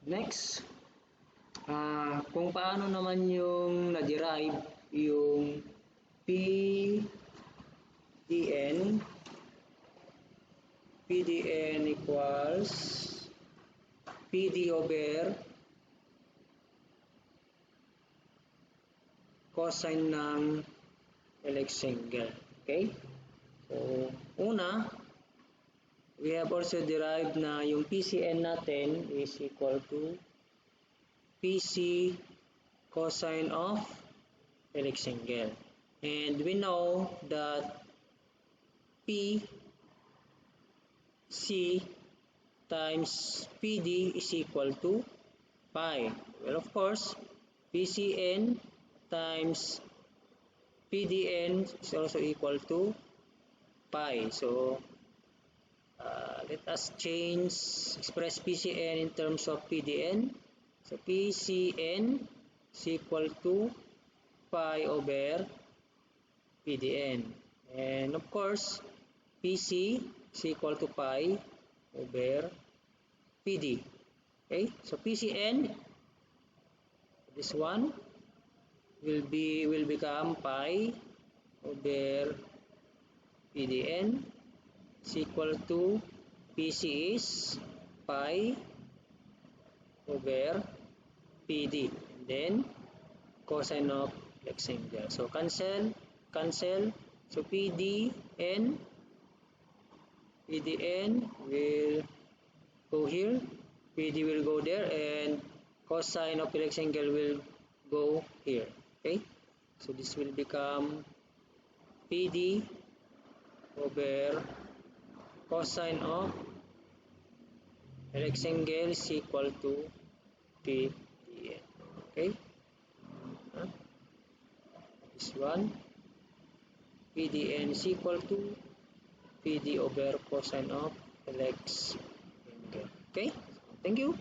Next, kung paano naman yung na-derive yung PDN equals PD over cosine ng rectangle. Okay? So, una, we have also derived na yung PCN natin is equal to PC cosine of rectangle. And we know that PC times PD is equal to pi. Well, of course, PCN times PDN is also equal to pi. So, let us express PCN in terms of PDN. So, PCN is equal to pi over PDN. And of course, PC is equal to pi over PD. Okay, so PCN, this one will become pi over PDN is equal to PC is pi over PD, and then cosine of rectangle. So cancel. So PDN will go here, PD will go there, and cosine of rectangle will go here. Okay, so this will become PD over cosine of rectangle is equal to PDN. Okay, this one, PDN is equal to PD over cosine of rectangle. Okay, thank you.